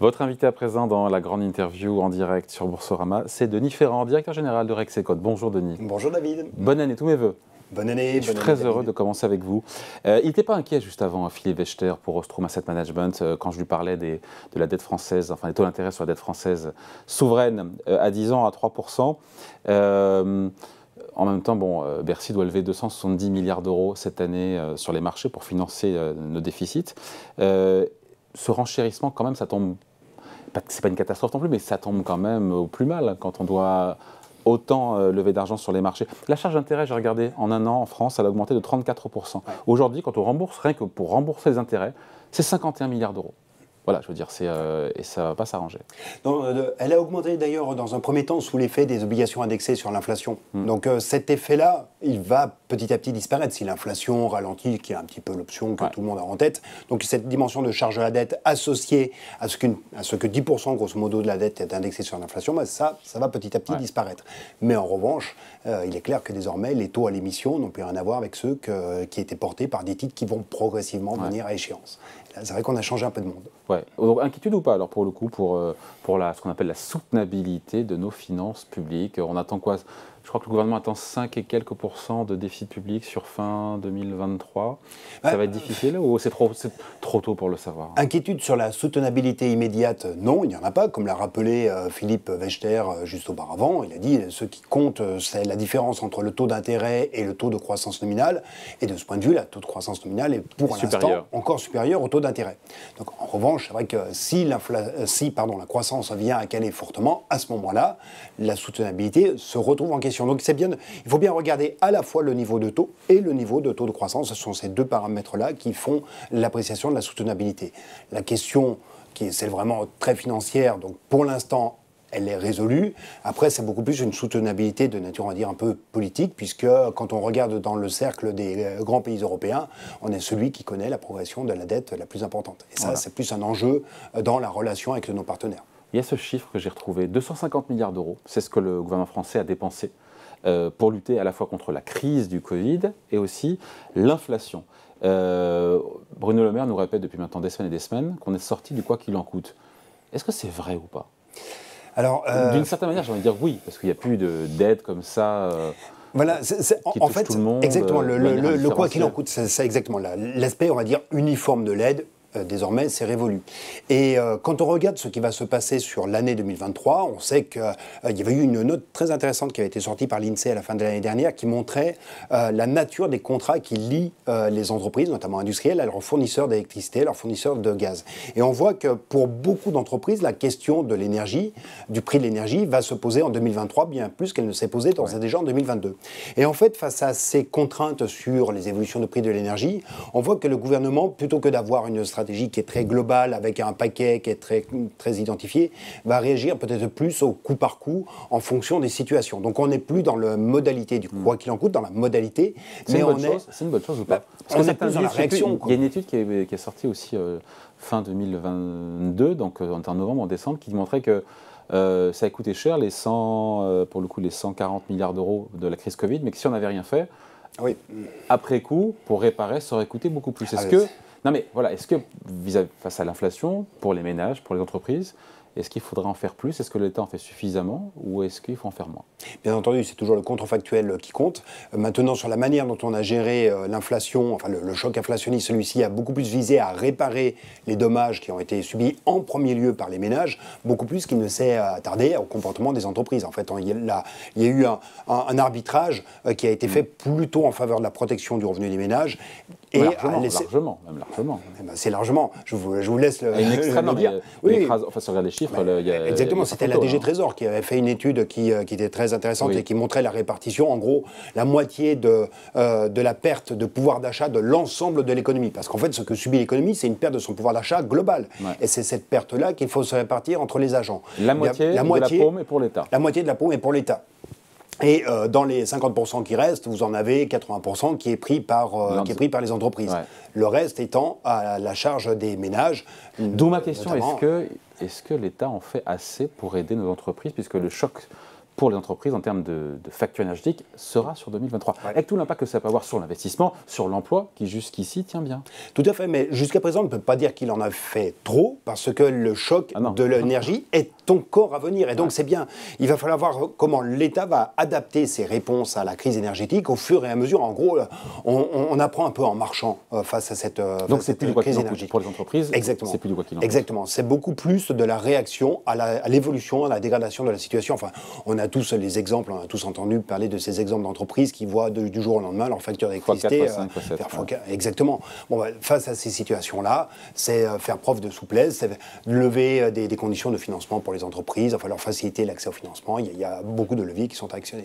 Votre invité à présent dans la grande interview en direct sur Boursorama, c'est Denis Ferrand, directeur général de Rexecode. Bonjour Denis. Bonjour David. Bonne année, tous mes voeux. Bonne année. Je suis très heureux de commencer avec vous. Il n'était pas inquiet juste avant, Philippe Wechter, pour Ostrom Asset Management, quand je lui parlais de la dette française, enfin des taux d'intérêt sur la dette française souveraine à 10 ans à 3%. En même temps, Bercy doit lever 270 milliards d'euros cette année sur les marchés pour financer nos déficits. Ce renchérissement, quand même, ça tombe, c'est pas une catastrophe non plus, mais ça tombe quand même au plus mal quand on doit autant lever d'argent sur les marchés. La charge d'intérêt, j'ai regardé, en un an en France, elle a augmenté de 34%. Ouais. Aujourd'hui, quand on rembourse, rien que pour rembourser les intérêts, c'est 51 milliards d'euros. Voilà, je veux dire, et ça ne va pas s'arranger. Elle a augmenté d'ailleurs dans un premier temps sous l'effet des obligations indexées sur l'inflation. Donc cet effet-là, il va petit à petit disparaître si l'inflation ralentit, qui est un petit peu l'option que tout le monde a en tête. Donc cette dimension de charge de la dette associée à ce que 10% grosso modo de la dette est indexée sur l'inflation, ça va petit à petit disparaître. Mais en revanche, il est clair que désormais, les taux à l'émission n'ont plus rien à voir avec ceux qui étaient portés par des titres qui vont progressivement venir à échéance. C'est vrai qu'on a changé un peu de monde. Ouais. Donc, inquiétude ou pas, alors, pour le coup, pour ce qu'on appelle la soutenabilité de nos finances publiques? On attend quoi? Je crois que le gouvernement attend 5 et quelques % de déficit public sur fin 2023. Ça va être difficile ou c'est trop tôt pour le savoir? Inquiétude sur la soutenabilité immédiate, non, il n'y en a pas. Comme l'a rappelé Philippe Wechter juste auparavant, il a dit ce qui compte, c'est la différence entre le taux d'intérêt et le taux de croissance nominale. Et de ce point de vue, le taux de croissance nominale est pour l'instant encore supérieur au taux d'intérêt. Donc en revanche, c'est vrai que si la croissance vient à caler fortement, à ce moment-là, la soutenabilité se retrouve en question. Donc il faut bien regarder à la fois le niveau de taux et le niveau de taux de croissance. Ce sont ces deux paramètres-là qui font l'appréciation de la soutenabilité. La question, qui est celle vraiment très financière, donc pour l'instant, elle est résolue. Après, c'est beaucoup plus une soutenabilité de nature, on va dire, un peu politique, puisque quand on regarde dans le cercle des grands pays européens, on est celui qui connaît la progression de la dette la plus importante. Et ça, c'est plus un enjeu dans la relation avec nos partenaires. Il y a ce chiffre que j'ai retrouvé, 250 milliards d'euros, c'est ce que le gouvernement français a dépensé pour lutter à la fois contre la crise du Covid et aussi l'inflation. Bruno Le Maire nous répète depuis maintenant des semaines et des semaines qu'on est sorti du quoi qu'il en coûte. Est-ce que c'est vrai ou pas? Alors, d'une certaine manière, j'ai envie de dire oui, parce qu'il n'y a plus d'aide comme ça. Voilà, en fait, tout le monde, exactement, le quoi qu'il en coûte, c'est exactement l'aspect, on va dire, uniforme de l'aide. Désormais, c'est révolu. Et quand on regarde ce qui va se passer sur l'année 2023, on sait qu'il y avait eu une note très intéressante qui avait été sortie par l'INSEE à la fin de l'année dernière qui montrait la nature des contrats qui lient les entreprises, notamment industrielles, à leurs fournisseurs d'électricité, leurs fournisseurs de gaz. Et on voit que pour beaucoup d'entreprises, la question de l'énergie, du prix de l'énergie, va se poser en 2023 bien plus qu'elle ne s'est posée d'ores et déjà en 2022. Et en fait, face à ces contraintes sur les évolutions de prix de l'énergie, on voit que le gouvernement, plutôt que d'avoir une stratégie qui est très globale, avec un paquet qui est très identifié, va réagir peut-être plus au coup par coup en fonction des situations. Donc on n'est plus dans la modalité du quoi qu'il en coûte, dans la modalité, mais c'est une bonne chose ou pas? Parce on est plus dans la réaction. Il y a une étude qui est sortie aussi fin 2022, donc en novembre, en décembre, qui montrait que ça a coûté cher, les 140 milliards d'euros de la crise Covid, mais que si on n'avait rien fait, après coup, pour réparer, ça aurait coûté beaucoup plus. Non mais voilà, est-ce que face à l'inflation, pour les ménages, pour les entreprises, est-ce qu'il faudrait en faire plus? Est-ce que l'État en fait suffisamment ou est-ce qu'il faut en faire moins? Bien entendu, c'est toujours le contrefactuel qui compte. Maintenant, sur la manière dont on a géré l'inflation, enfin le choc inflationniste, celui-ci a beaucoup plus visé à réparer les dommages qui ont été subis en premier lieu par les ménages, beaucoup plus qu'il ne s'est attardé au comportement des entreprises. En fait, il y a eu un arbitrage qui a été fait plutôt en faveur de la protection du revenu des ménages. Et largement. C'est largement. Je vous laisse le dire. Enfin, si on regarde les chiffres, exactement, c'était la DG Trésor qui avait fait une étude qui était très intéressante et qui montrait la répartition, en gros, la moitié de la perte de pouvoir d'achat de l'ensemble de l'économie. Parce qu'en fait, ce que subit l'économie, c'est une perte de son pouvoir d'achat global. Et c'est cette perte-là qu'il faut se répartir entre les agents. La moitié de la paume est pour l'État. La moitié de la paume est pour l'État. Et dans les 50% qui restent, vous en avez 80% qui est pris par les entreprises. Ouais. Le reste étant à la charge des ménages. D'où ma question, est-ce que l'État en fait assez pour aider nos entreprises, puisque le choc pour les entreprises en termes de facture énergétique sera sur 2023, avec tout l'impact que ça peut avoir sur l'investissement, sur l'emploi, qui jusqu'ici tient bien. Tout à fait, mais jusqu'à présent, on ne peut pas dire qu'il en a fait trop, parce que le choc de l'énergie est encore à venir. Et donc c'est bien, il va falloir voir comment l'État va adapter ses réponses à la crise énergétique au fur et à mesure. En gros, on apprend un peu en marchant face à cette donc c'est plus crise énergétique. Pour les entreprises, exactement. C'est plus du quoi qu'il en coûte. Exactement, c'est beaucoup plus de la réaction à l'évolution, à la dégradation de la situation. Enfin, on a tous les exemples, on a tous entendu parler de ces exemples d'entreprises qui voient du jour au lendemain leur facture d'électricité exactement. Bon, face à ces situations-là, c'est faire preuve de souplesse, c'est lever des conditions de financement pour les entreprises, enfin leur faciliter l'accès au financement. Il y a beaucoup de leviers qui sont actionnés.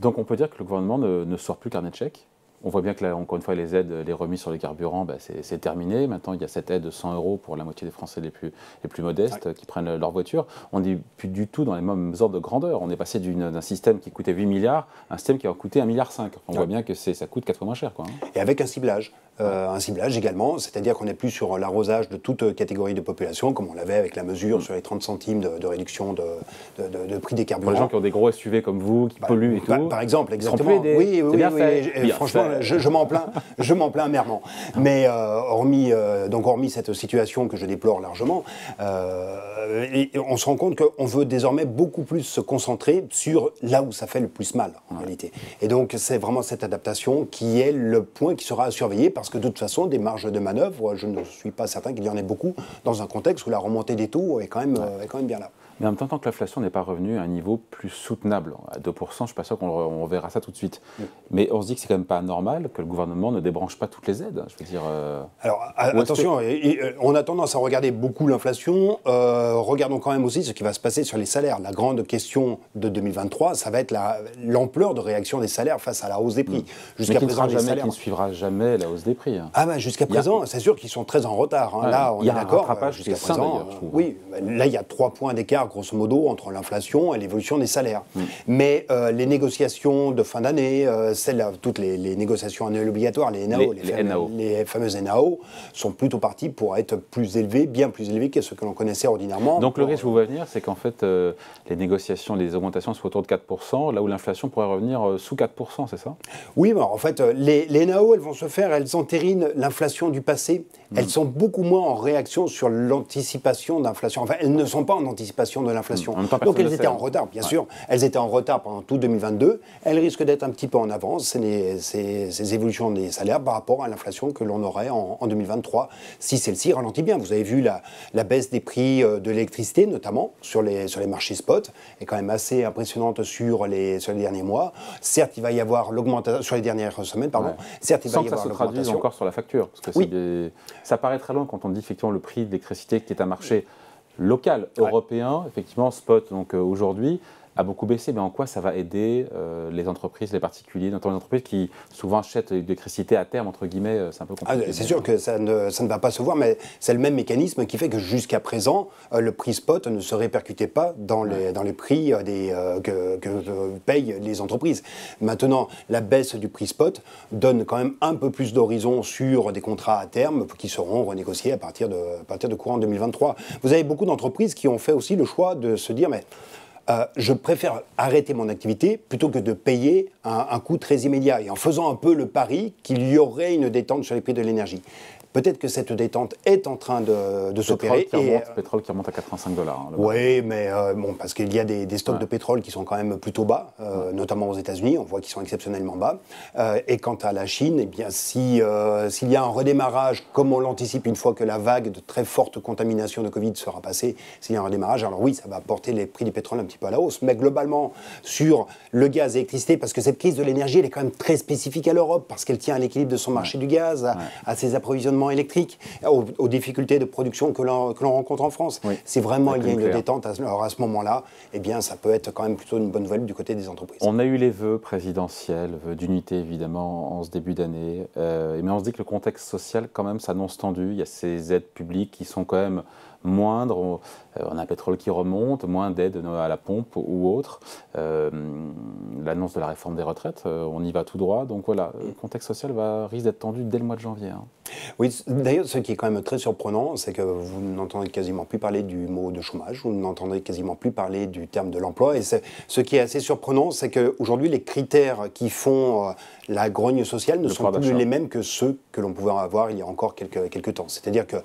Donc on peut dire que le gouvernement ne sort plus carnet de chèques. On voit bien que là, encore une fois, les aides, les remises sur les carburants, c'est terminé. Maintenant, il y a cette aide de 100 € pour la moitié des Français les plus modestes qui prennent leur voiture. On n'est plus du tout dans les mêmes ordres de grandeur. On est passé d'un système qui coûtait 8 milliards à un système qui a coûté 1,5 milliard. On voit bien que ça coûte 4 fois moins cher, quoi. Et avec un ciblage. Un ciblage également, c'est-à-dire qu'on n'est plus sur l'arrosage de toute catégorie de population, comme on l'avait avec la mesure sur les 30 centimes de réduction de prix des carburants. Pour les gens qui ont des gros SUV comme vous, qui polluent et tout. Par exemple, exactement. Oui, franchement, je m'en plains amèrement. Mais hormis cette situation que je déplore largement, on se rend compte qu'on veut désormais beaucoup plus se concentrer sur là où ça fait le plus mal, en réalité. Et donc, c'est vraiment cette adaptation qui est le point qui sera à surveiller, parce que de toute façon, des marges de manœuvre, je ne suis pas certain qu'il y en ait beaucoup dans un contexte où la remontée des taux est quand même bien là. Mais en même temps, tant que l'inflation n'est pas revenue à un niveau plus soutenable, à 2%, je ne suis pas sûr qu'on verra ça tout de suite. Mais on se dit que c'est quand même pas normal que le gouvernement ne débranche pas toutes les aides. Je veux dire. Alors attention, on a tendance à regarder beaucoup l'inflation. Regardons quand même aussi ce qui va se passer sur les salaires. La grande question de 2023, ça va être l'ampleur de réaction des salaires face à la hausse des prix. Jusqu'à présent, qui ne suivra jamais la hausse des prix. Jusqu'à présent, c'est sûr qu'ils sont très en retard. Là, on est d'accord. Jusqu'à présent, oui, là, il y a 3 points d'écart, grosso modo, entre l'inflation et l'évolution des salaires. Mais les négociations de fin d'année, toutes les négociations annuelles obligatoires, les NAO, les fameuses NAO, sont plutôt parties pour être plus élevées, bien plus élevées que ce que l'on connaissait ordinairement. Donc le risque, vous voyez venir, c'est qu'en fait, les négociations, les augmentations soient autour de 4%, là où l'inflation pourrait revenir sous 4%, c'est ça? Oui, mais en fait, les NAO, elles vont se faire, elles entérinent l'inflation du passé. Elles sont beaucoup moins en réaction sur l'anticipation d'inflation. Enfin, elles ne sont pas en anticipation de l'inflation. Donc elles étaient en retard, bien sûr. Elles étaient en retard pendant tout 2022. Elles risquent d'être un petit peu en avance, ces évolutions des salaires par rapport à l'inflation que l'on aurait en 2023, si celle-ci ralentit bien. Vous avez vu la baisse des prix de l'électricité, notamment sur les marchés spot, est quand même assez impressionnante sur les derniers mois. Certes, il va y avoir l'augmentation, sur les dernières semaines, pardon. Certes, il va y avoir l'augmentation. Sans que ça se traduise encore sur la facture. Parce que ça paraît très loin quand on dit effectivement le prix de l'électricité qui est un marché local, européen, effectivement, spot, donc aujourd'hui, a beaucoup baissé. Mais en quoi ça va aider les entreprises, les particuliers, notamment les entreprises qui souvent achètent l'électricité à terme, entre guillemets, c'est un peu compliqué. C'est sûr que ça ne va pas se voir, mais c'est le même mécanisme qui fait que jusqu'à présent, le prix spot ne se répercutait pas dans les prix que payent les entreprises. Maintenant, la baisse du prix spot donne quand même un peu plus d'horizon sur des contrats à terme qui seront renégociés à partir de courant 2023. Vous avez beaucoup d'entreprises qui ont fait aussi le choix de se dire, mais je préfère arrêter mon activité plutôt que de payer un coût très immédiat, et en faisant un peu le pari qu'il y aurait une détente sur les prix de l'énergie. Peut-être que cette détente est en train de s'opérer. Pétrole qui remonte à 85 $. Oui, mais parce qu'il y a des stocks de pétrole qui sont quand même plutôt bas, notamment aux États-Unis, on voit qu'ils sont exceptionnellement bas. Et quant à la Chine, eh bien, s'il y a un redémarrage, comme on l'anticipe une fois que la vague de très forte contamination de Covid sera passée, s'il y a un redémarrage, alors oui, ça va porter les prix du pétrole un petit peu à la hausse. Mais globalement, sur le gaz et l'électricité, parce que cette crise de l'énergie, elle est quand même très spécifique à l'Europe, parce qu'elle tient à l'équilibre de son marché du gaz, à ses approvisionnements électriques, aux difficultés de production que l'on rencontre en France. Si vraiment il y a une détente à ce moment-là, eh bien ça peut être quand même plutôt une bonne nouvelle du côté des entreprises. On a eu les vœux présidentiels, vœux d'unité évidemment en ce début d'année, mais on se dit que le contexte social quand même s'annonce tendu. Il y a ces aides publiques qui sont quand même moindre, on a un pétrole qui remonte, moins d'aide à la pompe ou autre, l'annonce de la réforme des retraites, on y va tout droit, donc voilà, le contexte social risque d'être tendu dès le mois de janvier. Hein. Oui, d'ailleurs, ce qui est quand même très surprenant, c'est que vous n'entendez quasiment plus parler du mot de chômage, vous n'entendez quasiment plus parler du terme de l'emploi, et ce qui est assez surprenant, c'est qu'aujourd'hui, les critères qui font la grogne sociale ne sont plus les mêmes que ceux que l'on pouvait avoir il y a encore quelques temps. C'est-à-dire que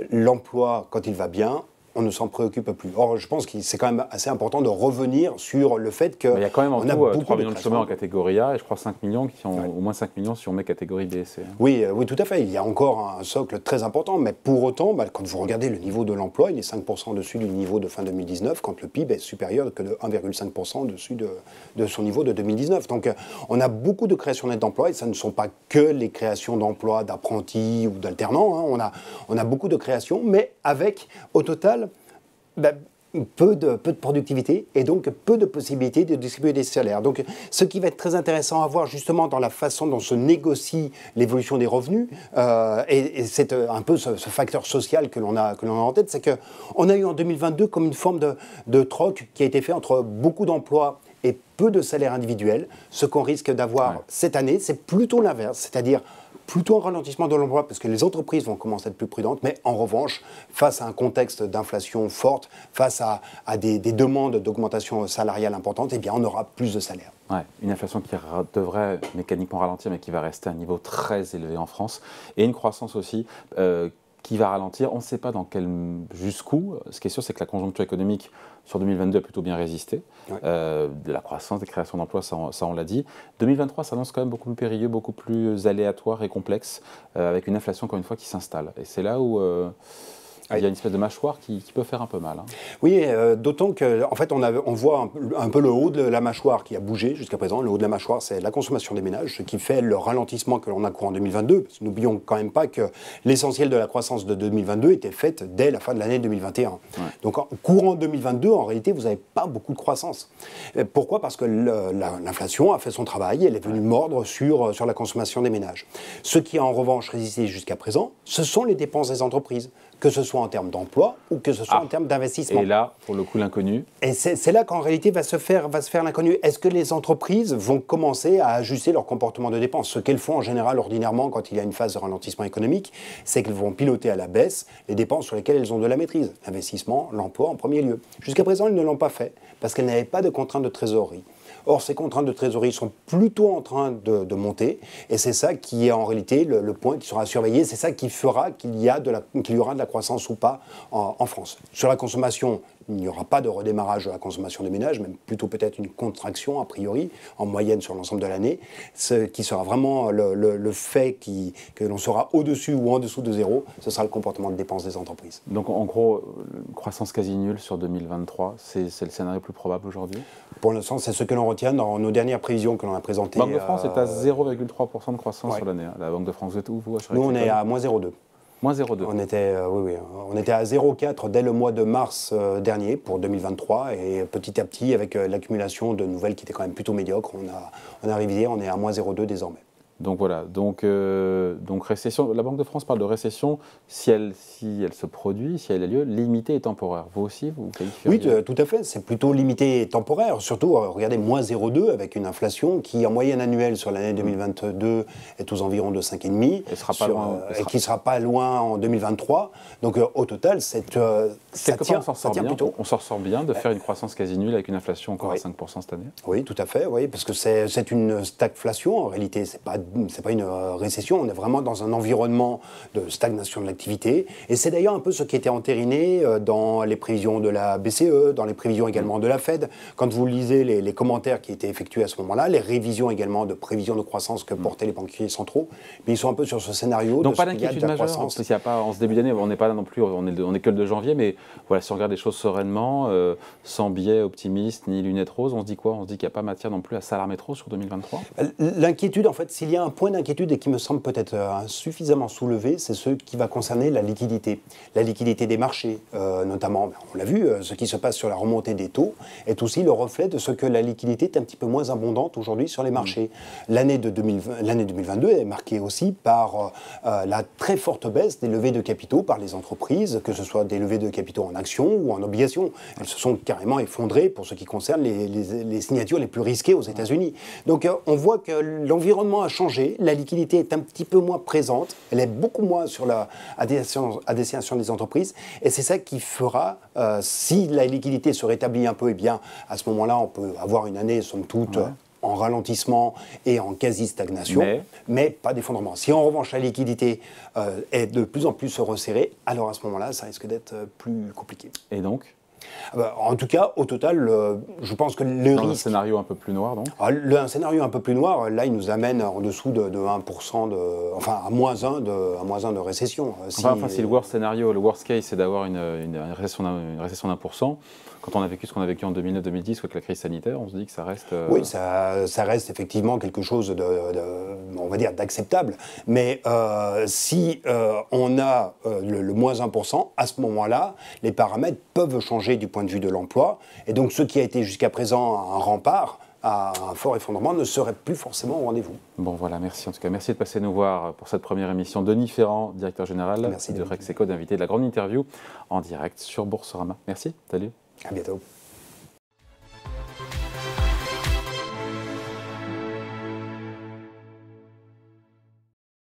l'emploi, quand il va bien, on ne s'en préoccupe plus. Or, je pense que c'est quand même assez important de revenir sur le fait que... Il y a quand même en tout 3 millions de chômeurs en catégorie A et je crois 5 millions qui sont au moins 5 millions si on met catégorie B et C. Oui, tout à fait. Il y a encore un socle très important, mais pour autant, quand vous regardez le niveau de l'emploi, il est 5% dessus du niveau de fin 2019, quand le PIB est supérieur que de 1,5% dessus de son niveau de 2019. Donc, on a beaucoup de créations nettes d'emplois et ça ne sont pas que les créations d'emplois d'apprentis ou d'alternants. Hein. On a beaucoup de créations, mais avec, au total, peu de productivité et donc peu de possibilités de distribuer des salaires. Donc ce qui va être très intéressant à voir justement dans la façon dont se négocie l'évolution des revenus, et c'est un peu ce facteur social que l'on a en tête, c'est qu'on a eu en 2022 comme une forme de troc qui a été fait entre beaucoup d'emplois et peu de salaires individuels. Ce qu'on risque d'avoir cette année, c'est plutôt l'inverse, c'est-à-dire plutôt un ralentissement de l'emploi parce que les entreprises vont commencer à être plus prudentes, mais en revanche, face à un contexte d'inflation forte, face à des demandes d'augmentation salariale importantes, eh bien, on aura plus de salaires. Ouais, une inflation qui devrait mécaniquement ralentir, mais qui va rester à un niveau très élevé en France, et une croissance aussi qui va ralentir. On ne sait pas jusqu'où. Ce qui est sûr, c'est que la conjoncture économique sur 2022 a plutôt bien résisté. De la croissance, des créations d'emplois, ça on l'a dit. 2023 s'annonce quand même beaucoup plus périlleux, beaucoup plus aléatoire et complexe, avec une inflation, encore une fois, qui s'installe. Et c'est là où il y a une espèce de mâchoire qui peut faire un peu mal. Hein. Oui, d'autant qu'en fait, on voit un peu le haut de la mâchoire qui a bougé jusqu'à présent. Le haut de la mâchoire, c'est la consommation des ménages, ce qui fait le ralentissement que l'on a courant 2022. Parce que n'oublions quand même pas que l'essentiel de la croissance de 2022 était faite dès la fin de l'année 2021. Ouais. Donc, courant 2022, en réalité, vous n'avez pas beaucoup de croissance. Pourquoi ? Parce que l'inflation a fait son travail, elle est venue mordre sur la consommation des ménages. Ce qui a en revanche résisté jusqu'à présent, ce sont les dépenses des entreprises, que ce soit en termes d'emploi ou que ce soit en termes d'investissement. Et là, pour le coup, l'inconnu. Et c'est là qu'en réalité va se faire l'inconnu. Est-ce que les entreprises vont commencer à ajuster leur comportement de dépenses ? Ce qu'elles font en général, ordinairement, quand il y a une phase de ralentissement économique, c'est qu'elles vont piloter à la baisse les dépenses sur lesquelles elles ont de la maîtrise. L'investissement, l'emploi en premier lieu. Jusqu'à présent, elles ne l'ont pas fait parce qu'elles n'avaient pas de contraintes de trésorerie. Or, ces contraintes de trésorerie sont plutôt en train de monter, et c'est ça qui est en réalité le point qui sera surveillé, c'est ça qui fera qu'il y aura de la croissance ou pas en France. Sur la consommation, il n'y aura pas de redémarrage de la consommation des ménages, même plutôt peut-être une contraction a priori, en moyenne sur l'ensemble de l'année, ce qui sera vraiment le fait que l'on sera au-dessus ou en dessous de zéro, ce sera le comportement de dépenses des entreprises. Donc en gros, croissance quasi nulle sur 2023, c'est le scénario plus probable aujourd'hui ? Pour l'instant, c'est ce que l'on retient dans nos dernières prévisions que l'on a présentées. La Banque de France est à 0,3% de croissance sur l'année. La Banque de France, vous êtes où, vous ? Nous, on est à moins 0,2. Moins 0,2. On était à 0,4 dès le mois de mars dernier pour 2023 et petit à petit, avec l'accumulation de nouvelles qui étaient quand même plutôt médiocres, on a révisé, on est à moins 0,2 désormais. Donc voilà, donc récession. La Banque de France parle de récession si elle se produit, si elle a lieu, limitée et temporaire. Vous aussi, vous qualifieriez ? Oui, tout à fait. C'est plutôt limité et temporaire. Surtout, regardez, moins 0,2 avec une inflation qui, en moyenne annuelle sur l'année 2022, est aux environs de 5,5 et qui ne sera pas loin en 2023. Donc au total, ça tient plutôt. On s'en ressort bien de faire une croissance quasi nulle avec une inflation encore à 5% cette année. Oui, tout à fait. Oui, parce que c'est une stagflation en réalité. C'est pas une récession, on est vraiment dans un environnement de stagnation de l'activité. Et c'est d'ailleurs un peu ce qui était entériné dans les prévisions de la BCE, dans les prévisions également de la Fed. Quand vous lisez les commentaires qui étaient effectués à ce moment-là, les révisions également de prévisions de croissance que portaient les banquiers centraux, mais ils sont un peu sur ce scénario. Donc pas d'inquiétude majeure, en ce début d'année, on n'est pas là non plus, on est que le 2 janvier, mais voilà, si on regarde les choses sereinement, sans biais optimiste ni lunettes roses, on se dit quoi ? On se dit qu'il n'y a pas matière non plus à s'alarmer trop sur 2023 ? L'inquiétude, en fait, s'il y a y a un point d'inquiétude et qui me semble peut-être insuffisamment soulevé, c'est ce qui va concerner la liquidité. La liquidité des marchés, notamment, on l'a vu, ce qui se passe sur la remontée des taux est aussi le reflet de ce que la liquidité est un petit peu moins abondante aujourd'hui sur les marchés. L'année 2022 est marquée aussi par la très forte baisse des levées de capitaux par les entreprises, que ce soit des levées de capitaux en actions ou en obligations. Elles se sont carrément effondrées pour ce qui concerne les signatures les plus risquées aux États-Unis. Donc on voit que l'environnement a changé, la liquidité est un petit peu moins présente, elle est beaucoup moins à destination des entreprises, et c'est ça qui fera, si la liquidité se rétablit un peu, eh bien à ce moment-là on peut avoir une année somme toute en ralentissement et en quasi-stagnation, mais pas d'effondrement. Si en revanche la liquidité est de plus en plus resserrée, alors à ce moment-là, ça risque d'être plus compliqué. Et donc en tout cas, au total, je pense que le dans risque... un scénario un peu plus noir, donc Un scénario un peu plus noir, là, il nous amène en dessous de 1%, à moins 1 de récession. Si le worst scénario, le worst case, c'est d'avoir une récession d'1%, quand on a vécu ce qu'on a vécu en 2009-2010 avec la crise sanitaire, on se dit que ça reste... Oui, ça reste effectivement quelque chose on va dire, d'acceptable. Mais si on a le moins 1%, à ce moment-là, les paramètres peuvent changer du point de vue de l'emploi. Et donc, ce qui a été jusqu'à présent un rempart à un fort effondrement ne serait plus forcément au rendez-vous. Bon, voilà, merci. En tout cas, merci de passer nous voir pour cette première émission. Denis Ferrand, directeur général de Rexeco, d'inviter de la grande interview en direct sur Boursorama. Merci, salut. À bientôt.